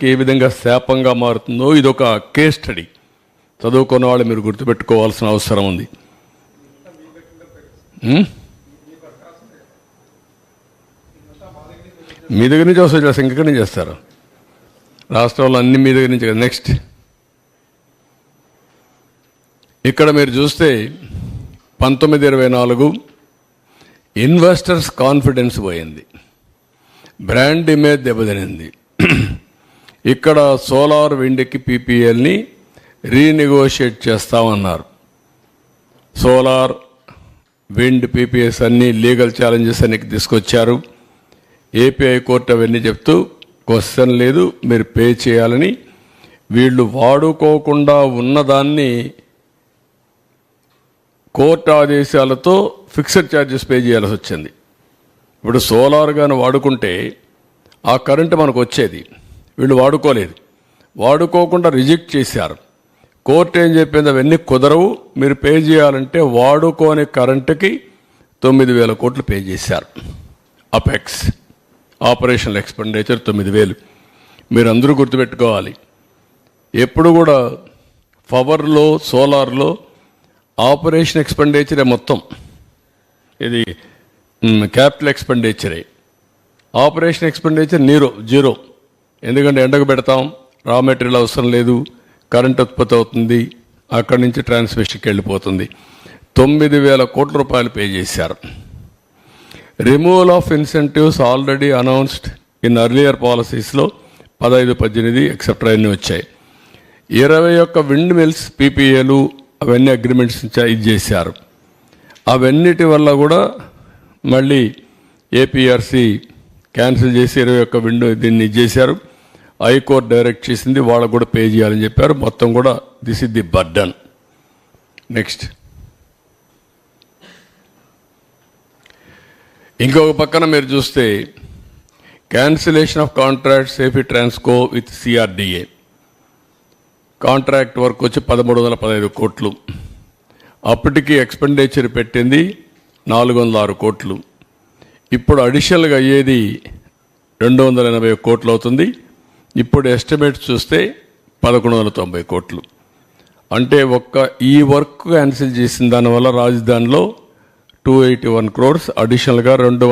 ఏ విధంగా శాపంగా మారుతుందో ఇదొక కేస్ స్టడీ. చదువుకున్న వాళ్ళు మీరు గుర్తుపెట్టుకోవాల్సిన అవసరం ఉంది. మీ దగ్గర నుంచి వస్తే చేస్తారు, ఇంకెక్కడి నుంచి చేస్తారు? రాష్ట్రంలో అన్ని మీ దగ్గర నుంచి. నెక్స్ట్ ఇక్కడ మీరు చూస్తే 1924 ఇన్వెస్టర్స్ కాన్ఫిడెన్స్ పోయింది, బ్రాండ్ ఇమేజ్ దెబ్బతినింది. ఇక్కడ సోలార్ విండ్కి పీపీఎల్ని రీనెగోషియేట్ చేస్తామన్నారు. సోలార్ విండ్ పీపీఎస్ అన్ని లీగల్ ఛాలెంజెస్ అన్ని తీసుకొచ్చారు. ఏపీ హైకోర్టు అవన్నీ చెప్తూ క్వశ్చన్ లేదు, మీరు పే చేయాలని. వీళ్ళు వాడుకోకుండా ఉన్నదాన్ని కోర్టు ఆదేశాలతో ఫిక్స్డ్ ఛార్జెస్ పే చేయాల్సి వచ్చింది. ఇప్పుడు సోలార్ కానీ వాడుకుంటే ఆ కరెంటు మనకు వచ్చేది, వీళ్ళు వాడుకోలేదు, వాడుకోకుండా రిజెక్ట్ చేశారు. కోర్టు ఏం చెప్పింది, అవన్నీ కుదరవు, మీరు పే చేయాలంటే వాడుకోని కరెంటుకి 9,000 కోట్లు పే చేశారు. Apex operational expenditure 9,000. మీరు అందరూ గుర్తుపెట్టుకోవాలి, ఎప్పుడు కూడా పవర్లో సోలార్లో ఆపరేషన్ ఎక్స్పెండిచరే మొత్తం, ఇది క్యాపిటల్ ఎక్స్పెండిచరే. Operation expenditure zero. ఎందుకంటే ఎండకు పెడతాం, రా మెటీరియల్ అవసరం లేదు, కరెంట్ ఉత్పత్తి అవుతుంది, అక్కడి నుంచి ట్రాన్స్మిషన్కి వెళ్ళిపోతుంది. 9,000 కోట్ల రూపాయలు పే చేశారు. Removal of incentives already announced in earlier పాలసీస్లో 15, 18 ఎక్సెట్రా అన్నీ వచ్చాయి. 21 విండ్ మిల్స్ పీపీఏలు అవన్నీ అగ్రిమెంట్స్ ఇది చేశారు. అవన్నిటి వల్ల కూడా మళ్ళీ ఏపీఆర్సీ క్యాన్సిల్ చేసి 21 విండ్ దీన్ని ఇది చేశారు. హైకోర్టు డైరెక్ట్ చేసింది, వాళ్ళకు కూడా పే చేయాలని చెప్పారు. మొత్తం కూడా this is the burden. Next ఇంకొక పక్కన మీరు చూస్తే cancellation of contracts AP Transco with CRDA. Contract work వచ్చి 1,315 కోట్లు. అప్పటికి ఎక్స్పెండిచర్ పెట్టింది 406 కోట్లు. ఇప్పుడు అడిషనల్గా అయ్యేది 280 కోట్లు అవుతుంది. ఇప్పుడు ఎస్టిమేట్ చూస్తే 1,190 కోట్లు. అంటే ఈ వర్క్ క్యాన్సిల్ చేసిన దానివల్ల రాజధానిలో 281 crores అడిషనల్గా